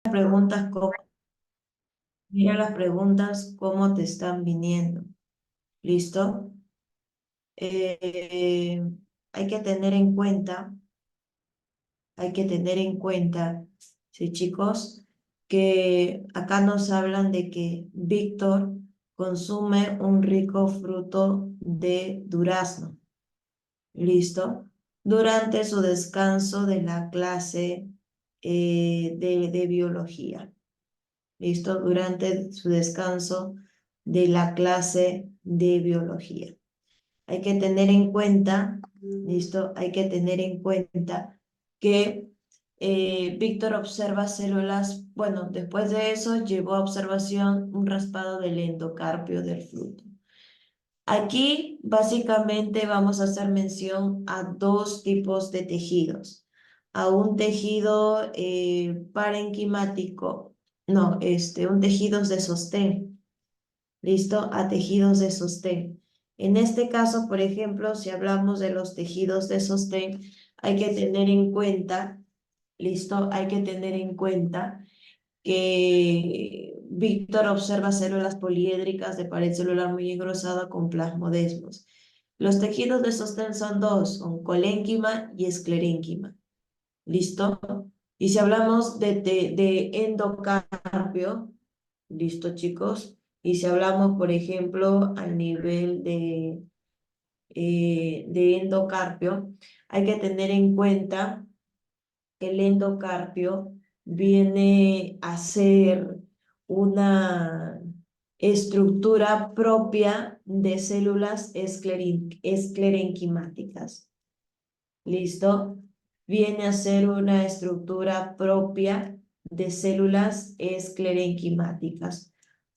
preguntas cómo, mira las preguntas cómo te están viniendo. ¿Listo? Eh, hay que tener en cuenta, hay que tener en cuenta, sí, chicos, que acá nos hablan de que Víctor consume un rico fruto de durazno. ¿Listo? Durante su descanso de la clase de biología. ¿Listo? Durante su descanso de la clase de biología. Hay que tener en cuenta, ¿listo? Hay que tener en cuenta que Víctor observa células, bueno, después de eso llevó a observación un raspado del endocarpio del fruto. Aquí básicamente vamos a hacer mención a dos tipos de tejidos. A un tejido parenquimático, no, un tejidos de sostén. ¿Listo? A tejidos de sostén. En este caso, por ejemplo, si hablamos de los tejidos de sostén, hay que tener en cuenta, ¿listo? Hay que tener en cuenta que Víctor observa células poliédricas de pared celular muy engrosada con plasmodesmos. Los tejidos de sostén son dos, son colénquima y esclerénquima. ¿Listo? Y si hablamos de endocarpio, ¿listo, chicos? Y si hablamos, por ejemplo, al nivel de endocarpio, hay que tener en cuenta que el endocarpio viene a ser una estructura propia de células esclerenquimáticas. ¿Listo? Viene a ser una estructura propia de células esclerenquimáticas.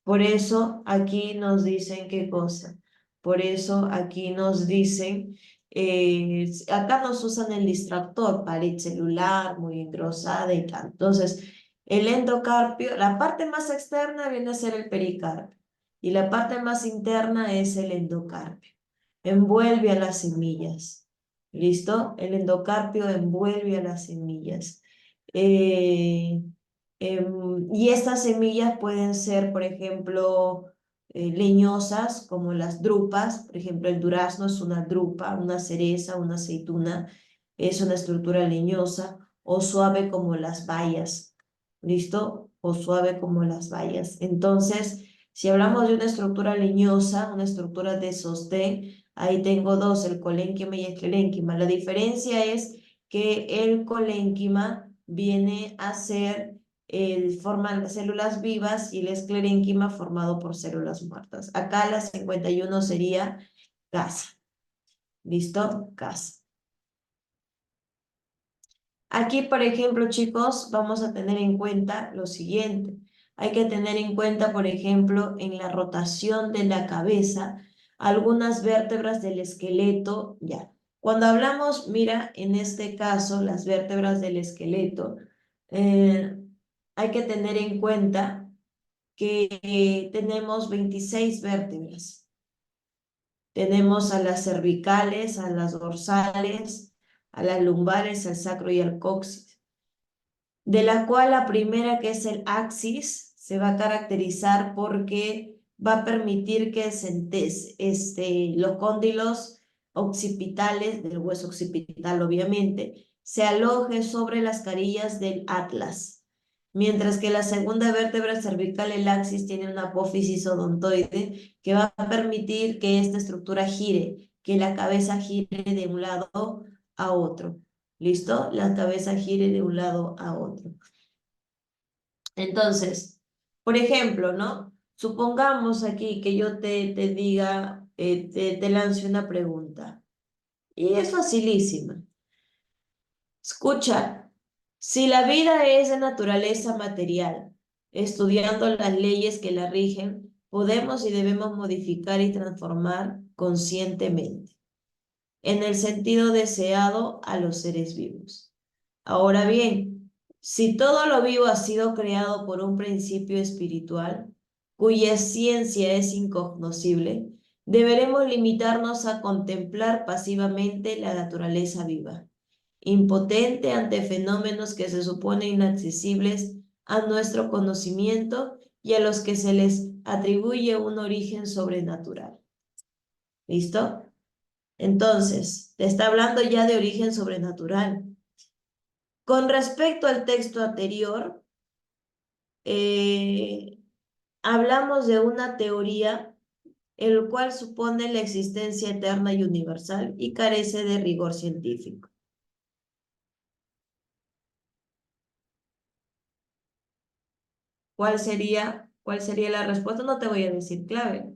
Por eso aquí nos dicen qué cosa. Por eso aquí nos dicen, acá nos usan el distractor, pared celular, muy engrosada y tal. Entonces, el endocarpio, la parte más externa viene a ser el pericarpio y la parte más interna es el endocarpio. Envuelve a las semillas. ¿Listo? El endocarpio envuelve a las semillas. Y estas semillas pueden ser, por ejemplo, leñosas, como las drupas. Por ejemplo, el durazno es una drupa, una cereza, una aceituna, es una estructura leñosa, o suave como las bayas. ¿Listo? O suave como las bayas. Entonces, si hablamos de una estructura leñosa, una estructura de sostén, ahí tengo dos, el colénquima y el esclerénquima. La diferencia es que el colénquima viene a ser forman células vivas y el esclerénquima formado por células muertas. Acá la 51 sería casa. ¿Listo? Casa. Aquí, por ejemplo, chicos, vamos a tener en cuenta lo siguiente. Hay que tener en cuenta, por ejemplo, en la rotación de la cabeza, algunas vértebras del esqueleto, ya. Cuando hablamos, mira, en este caso, las vértebras del esqueleto, eh, hay que tener en cuenta que tenemos 26 vértebras. Tenemos a las cervicales, a las dorsales, a las lumbares, al sacro y al coxis, de la cual la primera, que es el axis, se va a caracterizar porque va a permitir que los cóndilos occipitales, del hueso occipital obviamente, se aloje sobre las carillas del atlas. Mientras que la segunda vértebra cervical, el axis, tiene una apófisis odontoide que va a permitir que esta estructura gire, que la cabeza gire de un lado a otro. ¿Listo? La cabeza gire de un lado a otro. Entonces, por ejemplo, ¿no? Supongamos aquí que yo te diga, te lance una pregunta. Y es facilísima. Escucha, si la vida es de naturaleza material, estudiando las leyes que la rigen, podemos y debemos modificar y transformar conscientemente, en el sentido deseado, a los seres vivos. Ahora bien, si todo lo vivo ha sido creado por un principio espiritual, cuya ciencia es incognoscible, deberemos limitarnos a contemplar pasivamente la naturaleza viva, impotente ante fenómenos que se suponen inaccesibles a nuestro conocimiento y a los que se les atribuye un origen sobrenatural. ¿Listo? Entonces, te está hablando ya de origen sobrenatural. Con respecto al texto anterior, hablamos de una teoría el cual supone la existencia eterna y universal y carece de rigor científico. ¿Cuál sería la respuesta? No te voy a decir clave.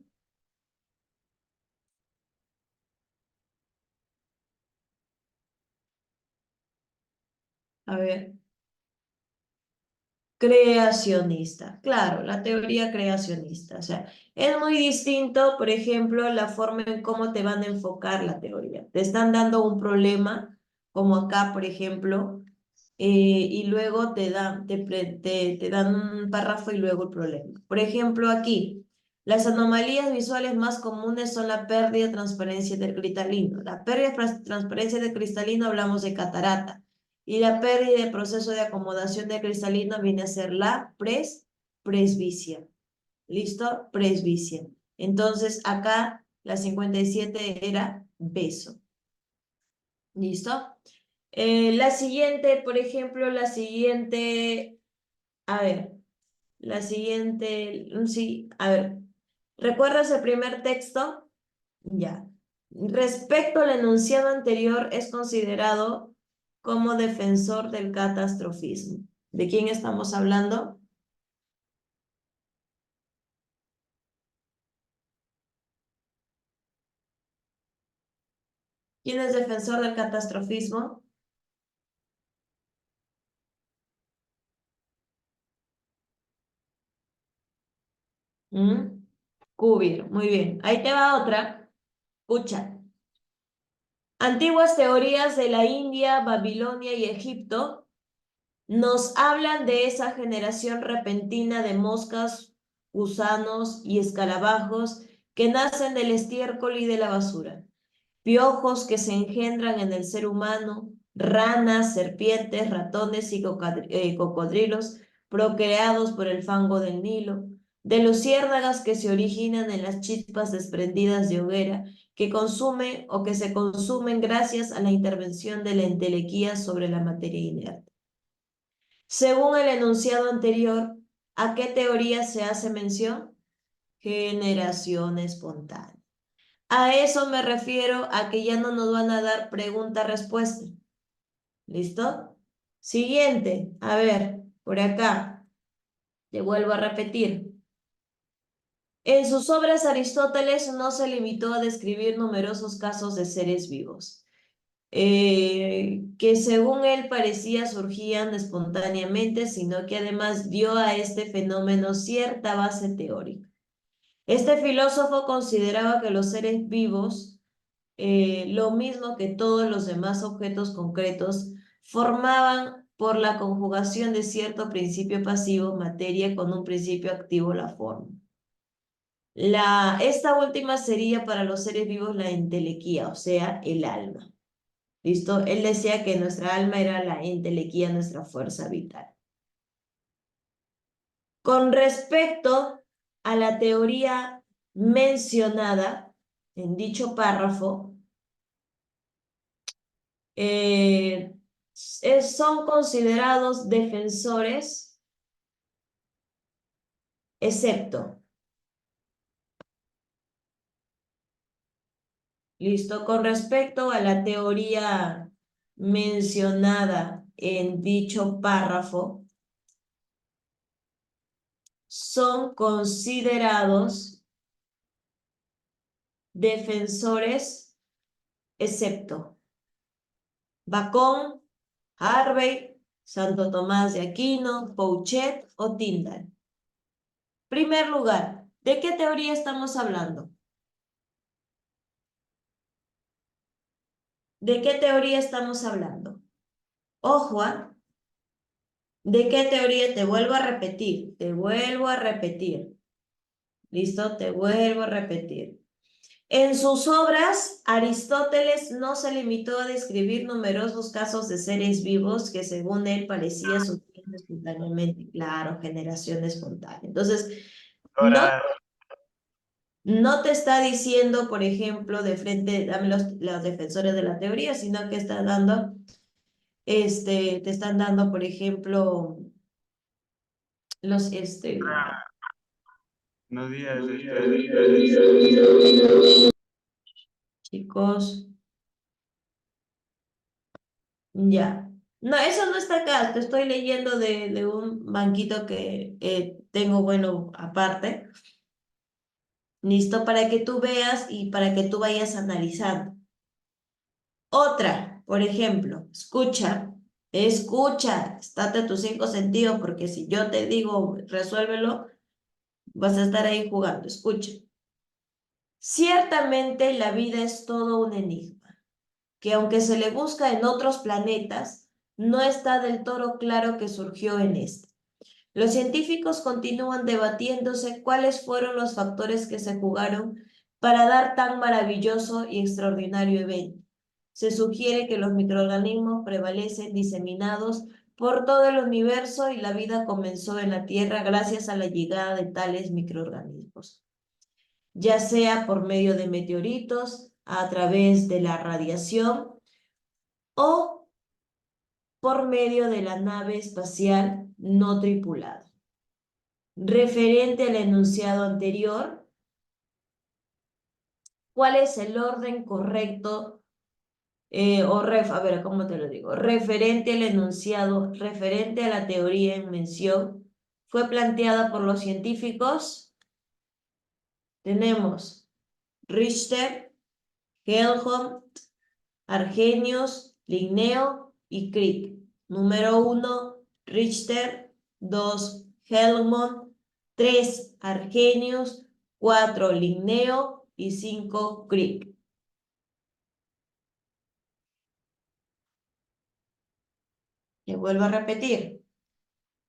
A ver. Creacionista, claro, la teoría creacionista. O sea, es muy distinto, por ejemplo, la forma en cómo te van a enfocar la teoría. Te están dando un problema, como acá, por ejemplo, y luego te dan un párrafo y luego el problema. Por ejemplo, aquí, las anomalías visuales más comunes son la pérdida de transparencia del cristalino. La pérdida de transparencia del cristalino hablamos de catarata. Y la pérdida de proceso de acomodación del cristalino viene a ser la presbicia. ¿Listo? Presbicia. Entonces, acá la 57 era beso. ¿Listo? La siguiente, por ejemplo, la siguiente, a ver, la siguiente, sí, a ver, ¿recuerdas el primer texto? Ya. Respecto al enunciado anterior, es considerado como defensor del catastrofismo. ¿De quién estamos hablando? ¿Quién es defensor del catastrofismo? ¿Mm? Cuvier, muy bien. Ahí te va otra. Escucha. Antiguas teorías de la India, Babilonia y Egipto nos hablan de esa generación repentina de moscas, gusanos y escarabajos que nacen del estiércol y de la basura, piojos que se engendran en el ser humano, ranas, serpientes, ratones y cocodrilos procreados por el fango del Nilo, de luciérnagas que se originan en las chispas desprendidas de hoguera que consume o que se consumen gracias a la intervención de la entelequía sobre la materia inerte. Según el enunciado anterior, ¿a qué teoría se hace mención? Generación espontánea. A eso me refiero a que ya no nos van a dar pregunta-respuesta. ¿Listo? Siguiente. A ver, por acá. Te vuelvo a repetir. En sus obras Aristóteles no se limitó a describir numerosos casos de seres vivos, que según él parecía surgían espontáneamente, sino que además dio a este fenómeno cierta base teórica. Este filósofo consideraba que los seres vivos, lo mismo que todos los demás objetos concretos, formaban por la conjugación de cierto principio pasivo, materia, con un principio activo, la forma. Esta última sería para los seres vivos la entelequía, o sea, el alma. ¿Listo? Él decía que nuestra alma era la entelequía, nuestra fuerza vital. Con respecto a la teoría mencionada en dicho párrafo, son considerados defensores, excepto, listo, con respecto a la teoría mencionada en dicho párrafo, son considerados defensores, excepto Bacon, Harvey, Santo Tomás de Aquino, Pouchet o Tyndall. Primer lugar, ¿de qué teoría estamos hablando? ¿De qué teoría estamos hablando? Ojo, ¿ah? ¿De qué teoría? Te vuelvo a repetir, te vuelvo a repetir. ¿Listo? Te vuelvo a repetir. En sus obras, Aristóteles no se limitó a describir numerosos casos de seres vivos que según él parecía surgir espontáneamente. Claro, generación espontánea. Entonces, no, Ahora, no te está diciendo, por ejemplo, de frente, dame los defensores de la teoría, sino que está dando, te están dando, por ejemplo, los, no días chicos, ya. No, eso no está acá, te estoy leyendo de un banquito que tengo, bueno, aparte, listo, para que tú veas y para que tú vayas analizando. Otra, por ejemplo, escucha, estate tus cinco sentidos, porque si yo te digo resuélvelo, vas a estar ahí jugando, escucha. Ciertamente la vida es todo un enigma, que aunque se le busca en otros planetas, no está del todo claro que surgió en este. Los científicos continúan debatiéndose cuáles fueron los factores que se jugaron para dar tan maravilloso y extraordinario evento. Se sugiere que los microorganismos prevalecen diseminados por todo el universo y la vida comenzó en la Tierra gracias a la llegada de tales microorganismos, ya sea por medio de meteoritos, a través de la radiación o por medio de la nave espacial no tripulada. Referente al enunciado anterior, ¿cuál es el orden correcto? A ver, ¿cómo te lo digo? Referente al enunciado, referente a la teoría en mención, fue planteada por los científicos. Tenemos Richter, Helmholtz, Arrhenius, Linneo y Crick. Número 1, Richter. 2, Helmont. 3, Arrhenius. 4, Linneo y 5, Crick. Le vuelvo a repetir.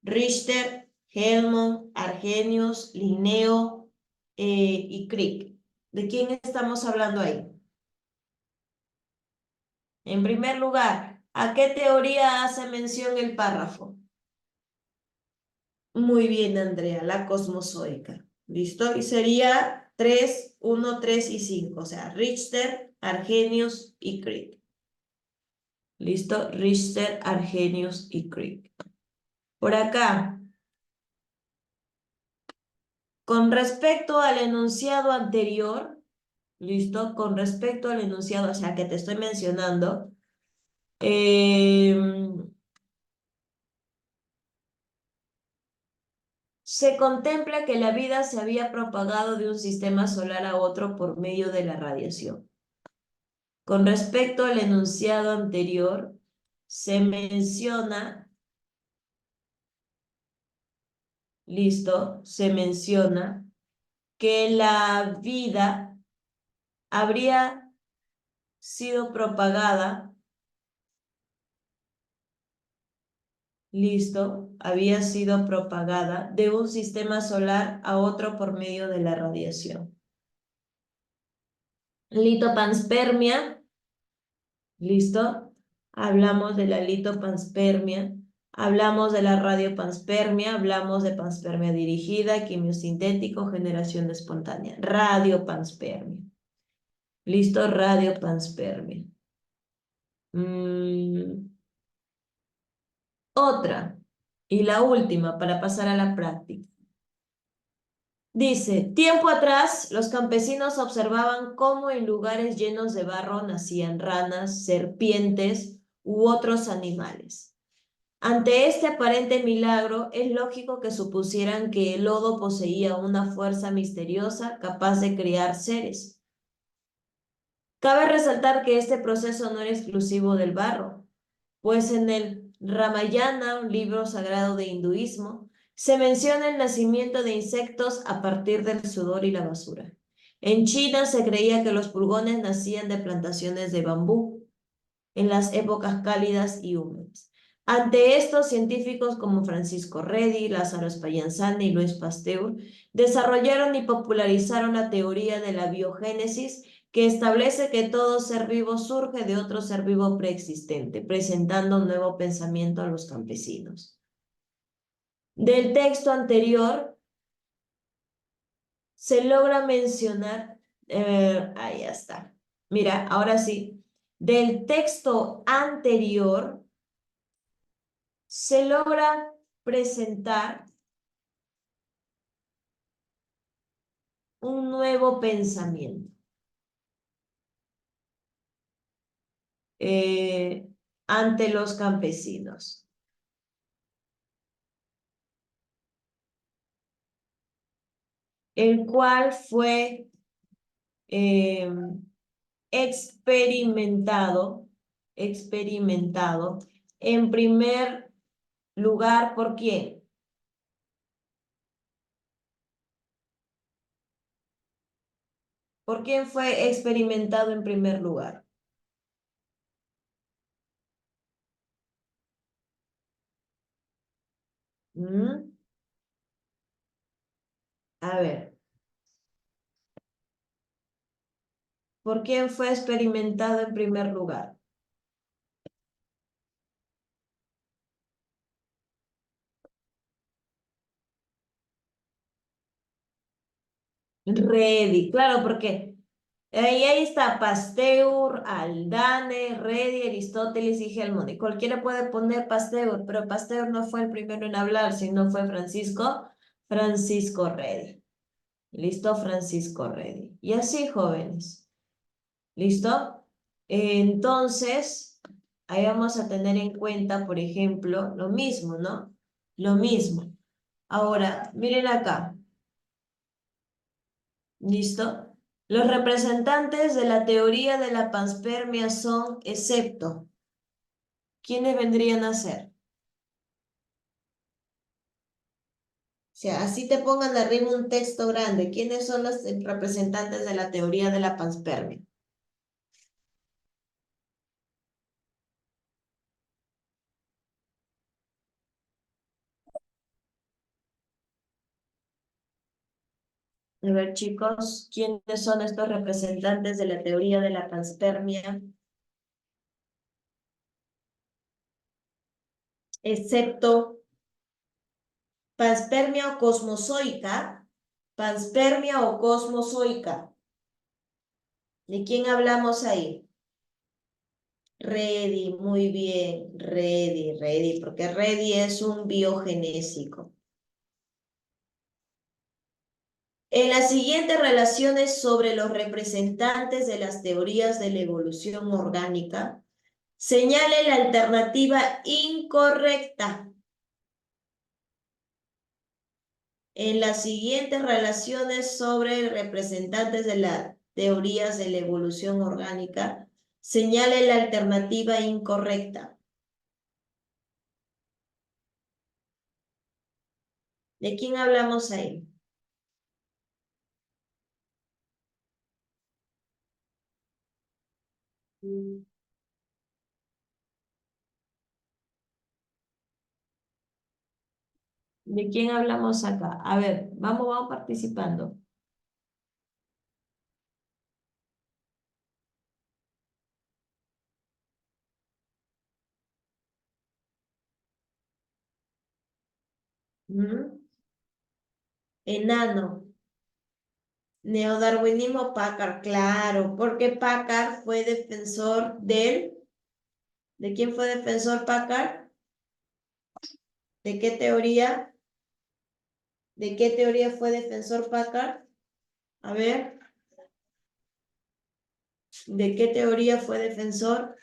Richter, Helmont, Arrhenius, Linneo y Crick. ¿De quién estamos hablando ahí? En primer lugar, ¿a qué teoría hace mención el párrafo? Muy bien, Andrea, la cosmozoica. ¿Listo? Y sería 3, 1, 3 y 5. O sea, Richter, Arrhenius y Crick. ¿Listo? Richter, Arrhenius y Crick. Por acá, con respecto al enunciado anterior, ¿listo? Con respecto al enunciado, o sea, que te estoy mencionando, se contempla que la vida se había propagado de un sistema solar a otro por medio de la radiación. Con respecto al enunciado anterior, se menciona, listo, se menciona que la vida habría sido propagada, listo, había sido propagada de un sistema solar a otro por medio de la radiación. Litopanspermia, listo, hablamos de la litopanspermia. Hablamos de la radiopanspermia, hablamos de panspermia dirigida, quimiosintético, generación espontánea. Radiopanspermia. ¿Listo? Radiopanspermia. Otra, y la última para pasar a la práctica. Dice, tiempo atrás, los campesinos observaban cómo en lugares llenos de barro nacían ranas, serpientes u otros animales. Ante este aparente milagro, es lógico que supusieran que el lodo poseía una fuerza misteriosa capaz de crear seres. Cabe resaltar que este proceso no era exclusivo del barro, pues en el Ramayana, un libro sagrado de hinduismo, se menciona el nacimiento de insectos a partir del sudor y la basura. En China se creía que los pulgones nacían de plantaciones de bambú en las épocas cálidas y húmedas. Ante esto, científicos como Francisco Redi, Lázaro Spallanzani y Luis Pasteur desarrollaron y popularizaron la teoría de la biogénesis que establece que todo ser vivo surge de otro ser vivo preexistente, presentando un nuevo pensamiento a los campesinos. Del texto anterior se logra mencionar, ahí ya está. Mira, ahora sí, del texto anterior se logra presentar un nuevo pensamiento ante los campesinos, el cual fue experimentado en primer lugar, ¿por quién? ¿Por quién fue experimentado en primer lugar? ¿Mm? A ver, ¿por quién fue experimentado en primer lugar? Redi, claro, porque ahí está Pasteur, Aldane, Redi, Aristóteles y Helmont. Y cualquiera puede poner Pasteur, pero Pasteur no fue el primero en hablar, sino fue Francisco Redi. ¿Listo? Francisco Redi. Y así, jóvenes. ¿Listo? Entonces, ahí vamos a tener en cuenta, por ejemplo, lo mismo, ¿no? Lo mismo. Ahora, miren acá. ¿Listo? Los representantes de la teoría de la panspermia son, excepto, ¿quiénes vendrían a ser? O sea, así te pongan arriba un texto grande. ¿Quiénes son los representantes de la teoría de la panspermia? A ver, chicos, ¿quiénes son estos representantes de la teoría de la panspermia? Excepto panspermia o cosmozoica. Panspermia o cosmozoica. ¿De quién hablamos ahí? Ready, muy bien, ready, porque ready es un biogenésico. En las siguientes relaciones sobre los representantes de las teorías de la evolución orgánica, señale la alternativa incorrecta. En las siguientes relaciones sobre representantes de las teorías de la evolución orgánica, señale la alternativa incorrecta. ¿De quién hablamos ahí? ¿De quién hablamos acá? A ver, vamos participando. ¿Mm? Enano. Neodarwinismo Packard, claro, porque Packard fue defensor ¿de quién fue defensor Packard? ¿De qué teoría? ¿De qué teoría fue defensor Packard? A ver, ¿de qué teoría fue defensor?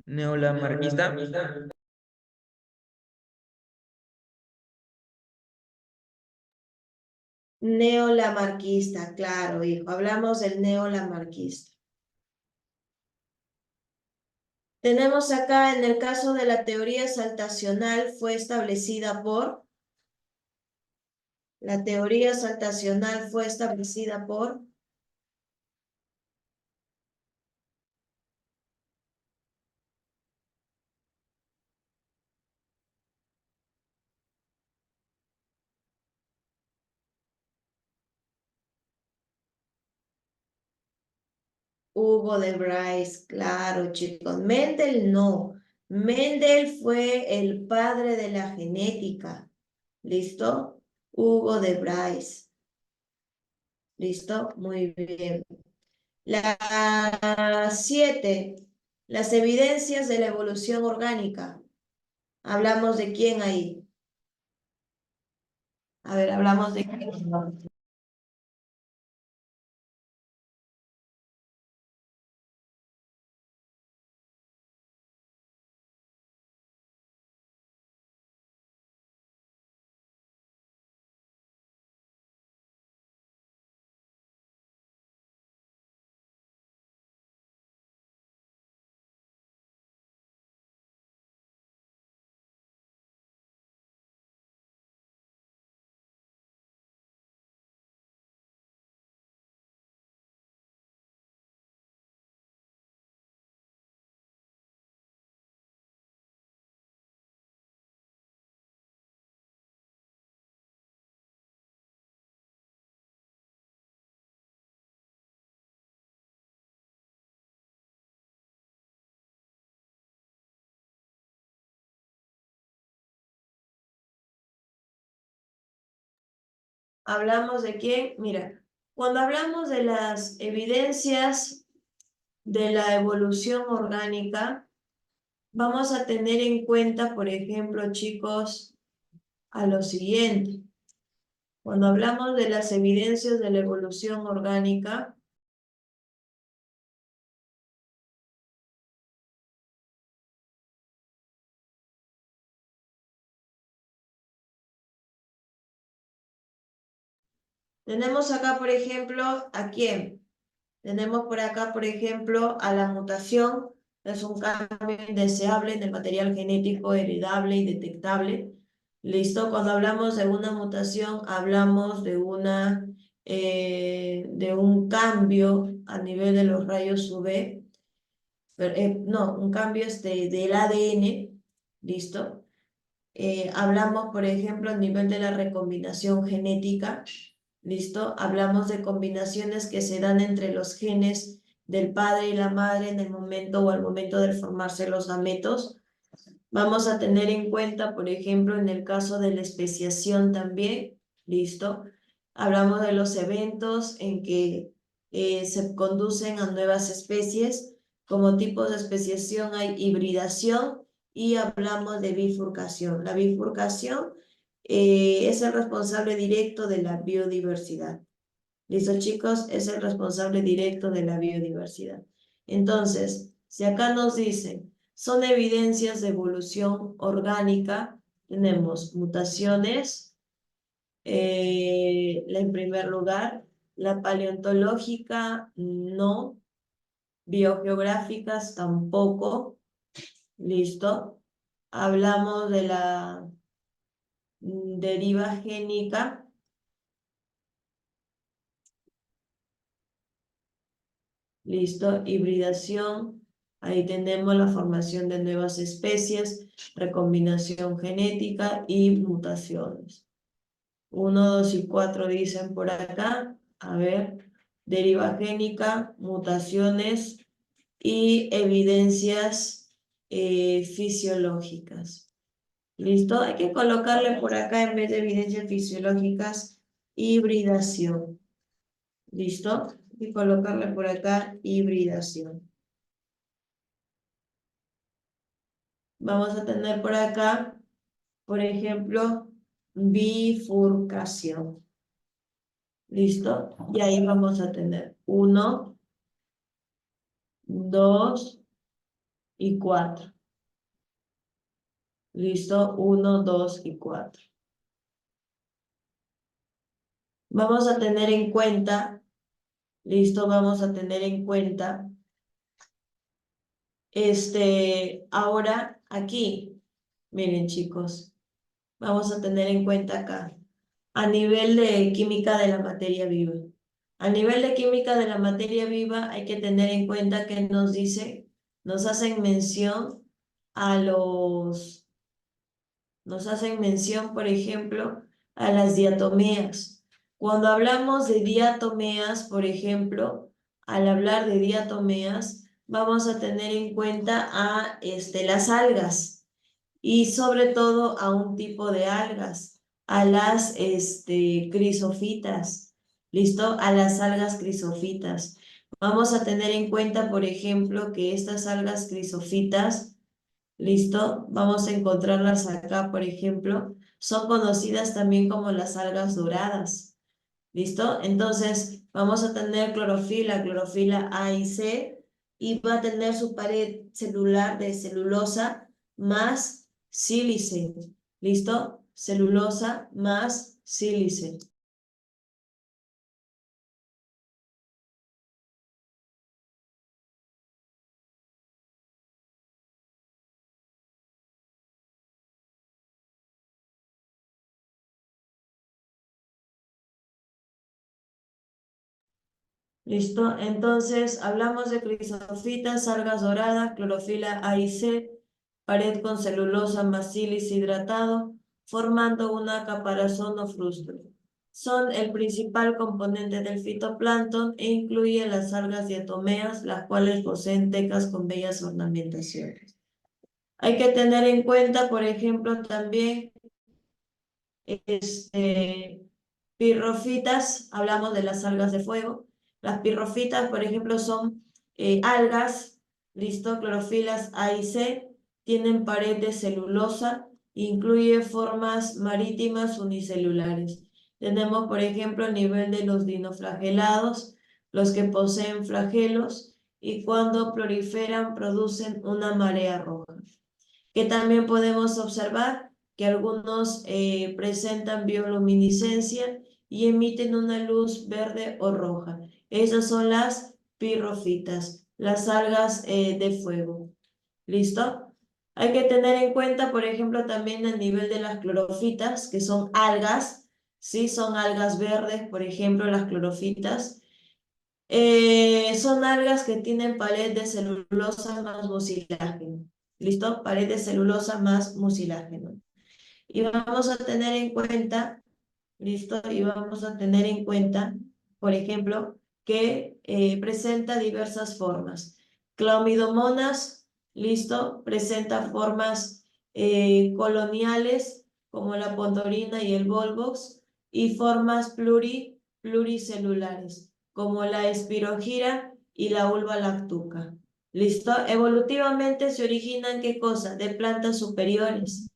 Neolamarquista. Neolamarquista, claro, hijo. Hablamos del neolamarquista. Tenemos acá, en el caso de la teoría saltacional, fue establecida por... La teoría saltacional fue establecida por Hugo de Bryce, claro, chicos. Mendel no. Mendel fue el padre de la genética. ¿Listo? Hugo de Bryce. ¿Listo? Muy bien. La 7. Las evidencias de la evolución orgánica. ¿Hablamos de quién ahí? A ver, hablamos de quién. ¿Hablamos de quién? Mira, cuando hablamos de las evidencias de la evolución orgánica, vamos a tener en cuenta, por ejemplo, chicos, a lo siguiente. Cuando hablamos de las evidencias de la evolución orgánica, tenemos acá, por ejemplo, ¿a quién? Tenemos por acá, por ejemplo, a la mutación, es un cambio indeseable en el material genético heredable y detectable. ¿Listo? Cuando hablamos de una mutación, hablamos de un cambio a nivel de los rayos UV, no, un cambio del ADN, ¿listo? Hablamos, por ejemplo, a nivel de la recombinación genética, ¿listo? Hablamos de combinaciones que se dan entre los genes del padre y la madre en el momento o al momento de formarse los gametos. Vamos a tener en cuenta, por ejemplo, en el caso de la especiación también, ¿listo? Hablamos de los eventos en que se conducen a nuevas especies. Como tipos de especiación hay hibridación y hablamos de bifurcación. La bifurcación es el responsable directo de la biodiversidad. ¿Listo, chicos? Es el responsable directo de la biodiversidad. Entonces, si acá nos dicen, son evidencias de evolución orgánica, tenemos mutaciones, en primer lugar, la paleontológica no, biogeográficas tampoco, ¿listo? Hablamos de la deriva génica. Listo, hibridación. Ahí tenemos la formación de nuevas especies, recombinación genética y mutaciones. 1, 2 y 4 dicen por acá. A ver, deriva génica, mutaciones y evidencias fisiológicas. ¿Listo? Hay que colocarle por acá en vez de evidencias fisiológicas, hibridación. ¿Listo? Y colocarle por acá hibridación. Vamos a tener por acá, por ejemplo, bifurcación. ¿Listo? Y ahí vamos a tener 1, 2 y 4. ¿Listo? 1, 2 y 4. Vamos a tener en cuenta, ¿listo? Vamos a tener en cuenta Ahora aquí, miren chicos, vamos a tener en cuenta acá, a nivel de química de la materia viva. A nivel de química de la materia viva hay que tener en cuenta que nos dice, nos hacen mención a nos hacen mención, por ejemplo, a las diatomeas. Cuando hablamos de diatomeas, por ejemplo, al hablar de diatomeas, vamos a tener en cuenta a las algas y sobre todo a un tipo de algas, a las crisofitas, ¿listo? A las algas crisofitas. Vamos a tener en cuenta, por ejemplo, que estas algas crisofitas, ¿listo? Vamos a encontrarlas acá, por ejemplo, son conocidas también como las algas doradas, ¿listo? Entonces, vamos a tener clorofila A y C, y va a tener su pared celular de celulosa más sílice, ¿listo? Celulosa más sílice. ¿Listo? Entonces, hablamos de crisofitas, algas doradas, clorofila A y C, pared con celulosa más sílice hidratado, formando una caparazón o frustro. Son el principal componente del fitoplancton e incluye las algas diatomeas, las cuales poseen tecas con bellas ornamentaciones. Hay que tener en cuenta, por ejemplo, también este, pirrofitas, hablamos de las algas de fuego. Las pirrofitas, por ejemplo, son algas, listo, clorofilas A y C, tienen pared de celulosa, incluye formas marítimas unicelulares. Tenemos, por ejemplo, a nivel de los dinoflagelados, los que poseen flagelos y cuando proliferan producen una marea roja, que también podemos observar que algunos presentan bioluminiscencia y emiten una luz verde o roja. Esas son las pirrofitas, las algas de fuego. ¿Listo? Hay que tener en cuenta, por ejemplo, también a nivel de las clorofitas, que son algas, ¿sí? Son algas verdes, por ejemplo, las clorofitas. Son algas que tienen pared de celulosa más mucilágeno. ¿Listo? Pared de celulosa más mucilágeno. Y vamos a tener en cuenta, ¿listo? Y vamos a tener en cuenta, por ejemplo, que presenta diversas formas. Clamidomonas, ¿listo? Presenta formas coloniales, como la pontorina y el volvox, y formas pluricelulares, como la espirogira y la ulva lactuca. ¿Listo? Evolutivamente se originan, ¿qué cosa? De plantas superiores.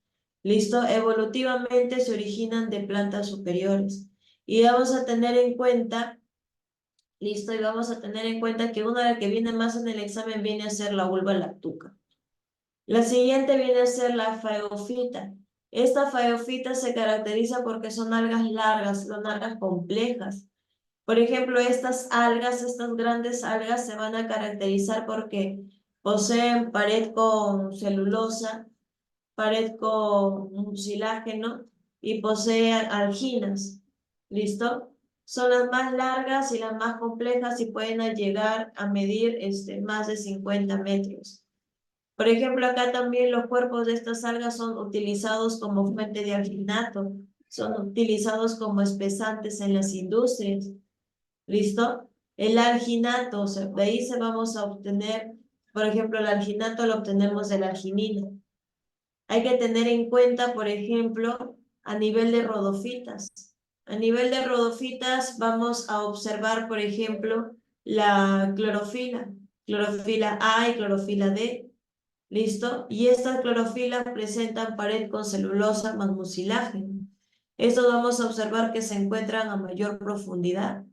¿Listo? Evolutivamente se originan de plantas superiores. Y vamos a tener en cuenta, ¿listo? Y vamos a tener en cuenta que una de las que viene más en el examen viene a ser la vulva lactuca. La siguiente viene a ser la faeofita. Esta faeofita se caracteriza porque son algas largas, son algas complejas. Por ejemplo, estas algas, estas grandes algas se van a caracterizar porque poseen pared con celulosa, pared con mucilágeno y posee alginas. ¿Listo? Son las más largas y las más complejas y pueden llegar a medir más de 50 metros. Por ejemplo, acá también los cuerpos de estas algas son utilizados como fuente de alginato, son utilizados como espesantes en las industrias. ¿Listo? El alginato, o sea, de ahí se vamos a obtener, por ejemplo, el alginato lo obtenemos de la arginina. Hay que tener en cuenta, por ejemplo, a nivel de rodofitas. A nivel de rodofitas vamos a observar, por ejemplo, la clorofila A y clorofila D. ¿Listo? Y estas clorofilas presentan pared con celulosa más mucilágeno. Esto vamos a observar que se encuentran a mayor profundidad.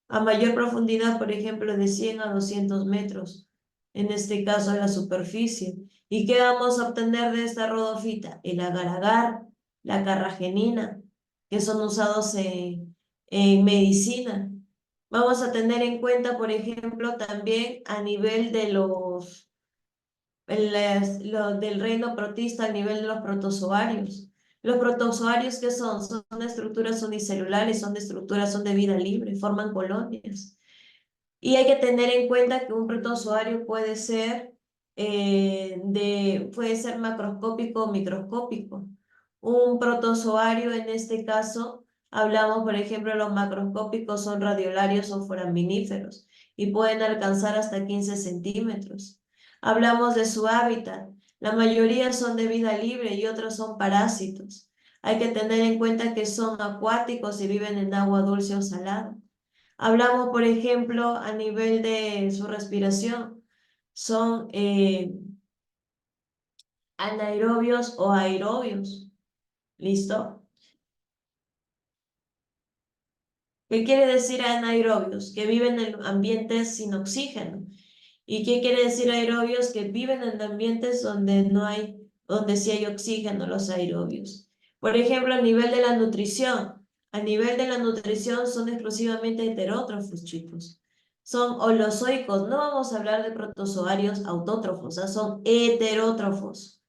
A mayor profundidad, por ejemplo, de 100 a 200 metros, en este caso en la superficie. ¿Y qué vamos a obtener de esta rodofita? El agar-agar, la carragenina, que son usados en medicina. Vamos a tener en cuenta, por ejemplo, también a nivel de del reino protista a nivel de los protozoarios. Los protozoarios, ¿qué son? Son de estructuras unicelulares, son de vida libre, forman colonias. Y hay que tener en cuenta que un protozoario puede ser macroscópico o microscópico. Un protozoario, en este caso, hablamos, por ejemplo, los macroscópicos son radiolarios o foraminíferos y pueden alcanzar hasta 15 centímetros. Hablamos de su hábitat. La mayoría son de vida libre y otros son parásitos. Hay que tener en cuenta que son acuáticos y viven en agua dulce o salada. Hablamos, por ejemplo, a nivel de su respiración. Son anaerobios o aerobios. ¿Listo? ¿Qué quiere decir anaerobios? Que viven en ambientes sin oxígeno. ¿Y qué quiere decir aerobios? Que viven en ambientes donde sí hay oxígeno, los aerobios. Por ejemplo, a nivel de la nutrición. A nivel de la nutrición son exclusivamente heterótrofos, chicos. Son holozoicos. No vamos a hablar de protozoarios autótrofos, son heterótrofos.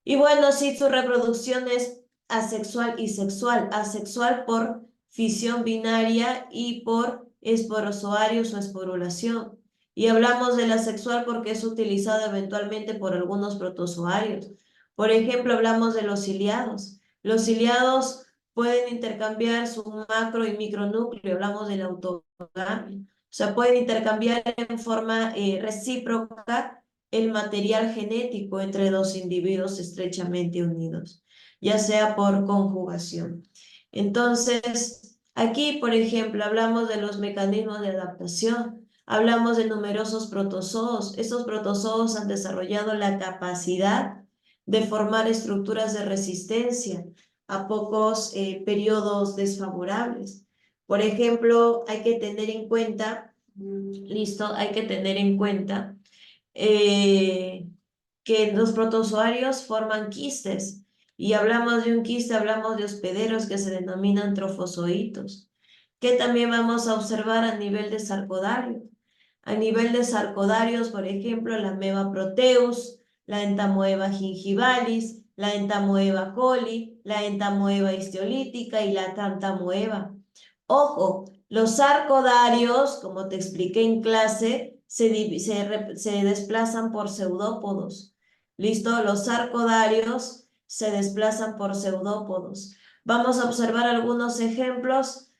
Y bueno, sí, su reproducción es asexual y sexual. Asexual por fisión binaria y por esporozoarios o esporulación. Y hablamos de la sexual porque es utilizada eventualmente por algunos protozoarios. Por ejemplo, hablamos de los ciliados. Los ciliados pueden intercambiar su macro y micronúcleo. Hablamos de la autogamia. O sea, pueden intercambiar en forma recíproca el material genético entre dos individuos estrechamente unidos, ya sea por conjugación. Entonces, aquí, por ejemplo, hablamos de los mecanismos de adaptación, hablamos de numerosos protozoos. Estos protozoos han desarrollado la capacidad de formar estructuras de resistencia a pocos periodos desfavorables. Por ejemplo, hay que tener en cuenta, listo, hay que tener en cuenta eh, que los protozoarios forman quistes. Y hablamos de un quiste, hablamos de hospederos que se denominan trofozoitos, que también vamos a observar a nivel de sarcodario. A nivel de sarcodarios, por ejemplo, la Ameba proteus, la Entamoeba gingivalis, la Entamoeba coli, la Entamoeba histiolítica y la Cantamoeba. Ojo, los sarcodarios, como te expliqué en clase, se desplazan por pseudópodos. ¿Listo? Los sarcodarios se desplazan por pseudópodos. Vamos a observar algunos ejemplos.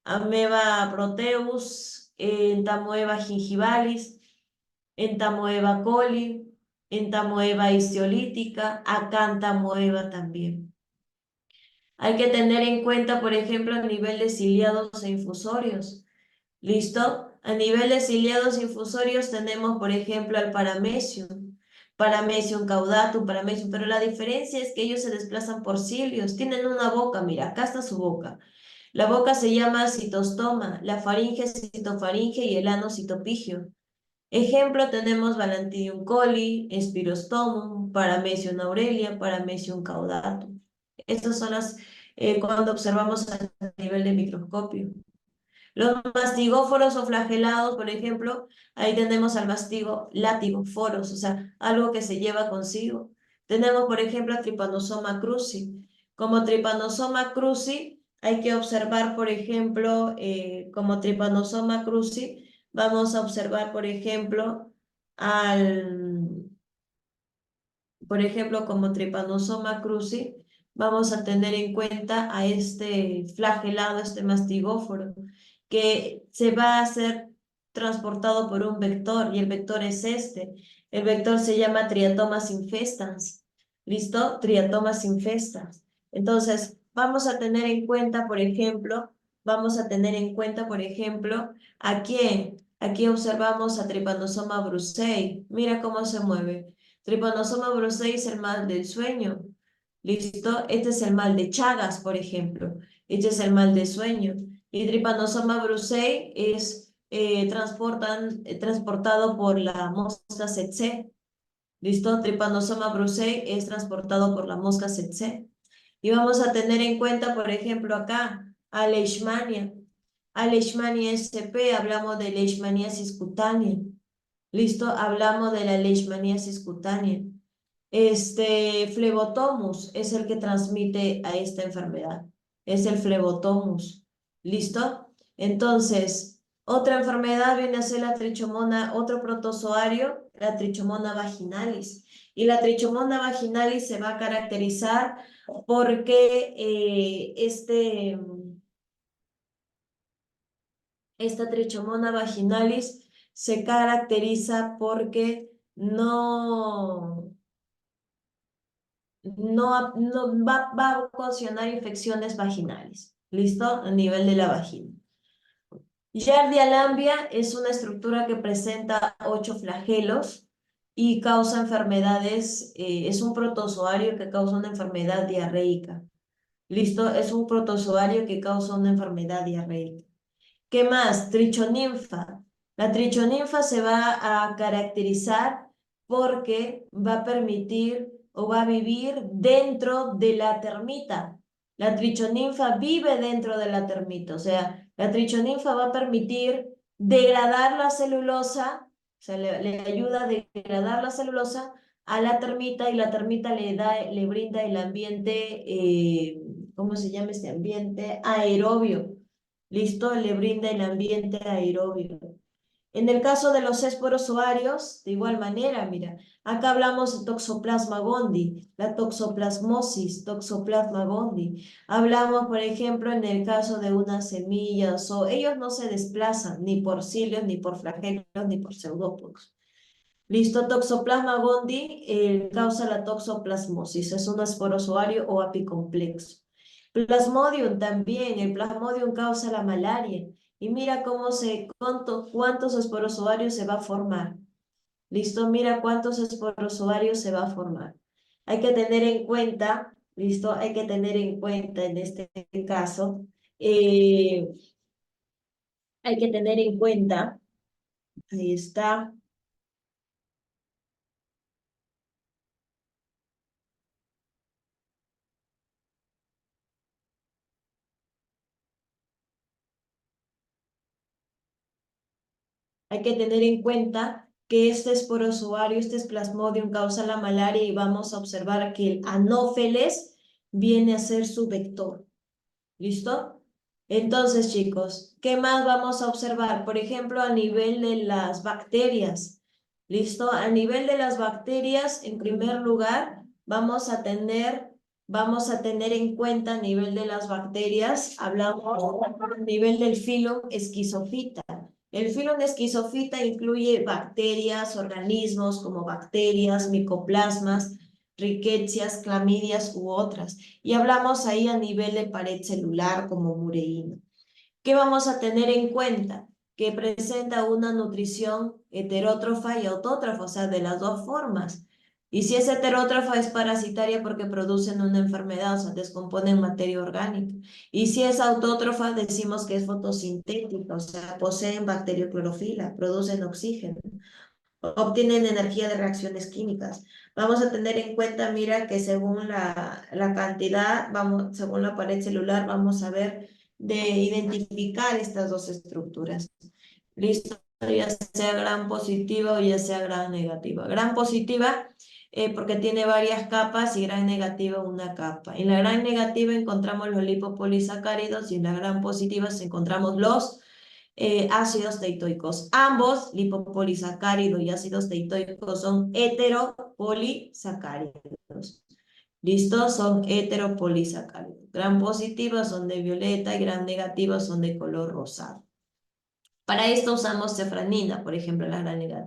Ameba proteus, Entamoeba gingivalis, Entamoeba coli, Entamoeba histiolítica, Acantamoeba también. Hay que tener en cuenta, por ejemplo, a nivel de ciliados e infusorios. ¿Listo? A nivel de ciliados e infusorios tenemos, por ejemplo, al Paramecium caudatum, Paramecium, pero la diferencia es que ellos se desplazan por cilios. Tienen una boca, mira, acá está su boca. La boca se llama citostoma, la faringe citofaringe y el ano citopigio. Ejemplo, tenemos Balantidium coli, Spirostomum, Paramecium aurelia, Paramecium caudatum. Estas son cuando observamos a nivel de microscopio. Los mastigóforos o flagelados, por ejemplo, ahí tenemos al látigoforos, o sea, algo que se lleva consigo. Tenemos, por ejemplo, a Trypanosoma cruzi. Como Trypanosoma cruzi, hay que observar, por ejemplo, como Trypanosoma cruzi, vamos a observar, al, por ejemplo, como Trypanosoma cruzi, vamos a tener en cuenta a este flagelado, este mastigóforo, que se va a ser transportado por un vector, y el vector es este. El vector se llama Triatomas infestans. ¿Listo? Triatomas infestans. Entonces, vamos a tener en cuenta, por ejemplo, ¿a quién? Aquí observamos a Trypanosoma brucei. Mira cómo se mueve. Trypanosoma brucei es el mal del sueño. ¿Listo? Este es el mal de Chagas, por ejemplo. Este es el mal de sueño. Y Trypanosoma brucei es transportado por la mosca tsetse. ¿Listo? Trypanosoma brucei es transportado por la mosca tsetse. Y vamos a tener en cuenta, por ejemplo, acá, a Leishmania. A Leishmania SP, hablamos de Leishmaniasis cutánea. ¿Listo? Hablamos de la leishmaniasis cutánea. Flebotomus es el que transmite a esta enfermedad. Es el flebotomus. ¿Listo? Entonces, otra enfermedad viene a ser la trichomona, otro protozoario, la trichomona vaginalis. Y la trichomona vaginalis se va a caracterizar porque esta trichomona vaginalis se caracteriza porque no va a ocasionar infecciones vaginales, ¿listo? A nivel de la vagina. Giardia lambia es una estructura que presenta 8 flagelos y causa enfermedades, es un protozoario que causa una enfermedad diarreica, ¿listo? Es un protozoario que causa una enfermedad diarreica. ¿Qué más? Trichoninfa. La trichoninfa se va a caracterizar porque va a permitir o va a vivir dentro de la termita. La trichoninfa vive dentro de la termita, o sea, la trichoninfa va a permitir degradar la celulosa, o sea, le ayuda a degradar la celulosa a la termita y la termita le brinda el ambiente, ¿cómo se llama este ambiente? Aerobio. ¿Listo? Le brinda el ambiente aerobio. En el caso de los esporozoarios, de igual manera, mira, acá hablamos de Toxoplasma gondii, la toxoplasmosis, Toxoplasma gondii. Hablamos, por ejemplo, en el caso de unas semillas, o ellos no se desplazan ni por cilios, ni por flagelos, ni por pseudópodos. Listo, Toxoplasma gondii causa la toxoplasmosis, es un esporozoario o apicomplejo. Plasmodium también, el Plasmodium causa la malaria. Y mira cuántos esporozoarios se va a formar. ¿Listo? Mira cuántos esporozoarios se va a formar. Hay que tener en cuenta, ¿listo? Hay que tener en cuenta en este caso, eh, hay que tener en cuenta, ahí está. Hay que tener en cuenta que este esporozoario, este Plasmodium causa la malaria y vamos a observar que el Anófeles viene a ser su vector. ¿Listo? Entonces, chicos, ¿qué más vamos a observar? Por ejemplo, a nivel de las bacterias. ¿Listo? A nivel de las bacterias, en primer lugar, vamos a tener en cuenta a nivel de las bacterias, hablamos a nivel del filo esquizofita. El filum esquizofita incluye bacterias, organismos como bacterias, micoplasmas, riquecias, clamidias u otras. Y hablamos ahí a nivel de pared celular como mureína. ¿Qué vamos a tener en cuenta? Que presenta una nutrición heterótrofa y autótrofa, o sea, de las dos formas. Y si es heterótrofa es parasitaria porque producen una enfermedad, o sea, descomponen materia orgánica. Y si es autótrofa decimos que es fotosintética, o sea, poseen bacterioclorofila, producen oxígeno, obtienen energía de reacciones químicas. Vamos a tener en cuenta, mira, que según la cantidad, según la pared celular, vamos a ver de identificar estas dos estructuras. ¿Listo? Ya sea gran positiva o ya sea gran negativa. Gran positiva porque tiene varias capas y gran negativa una capa. En la gran negativa encontramos los lipopolisacáridos y en la gran positiva encontramos los ácidos teitoicos. Ambos, lipopolisacárido y ácidos teitoicos, son heteropolisacáridos. ¿Listo? Son heteropolisacáridos. Gran positiva son de violeta y gran negativa son de color rosado. Para esto usamos cefranina, por ejemplo, la gran negativa.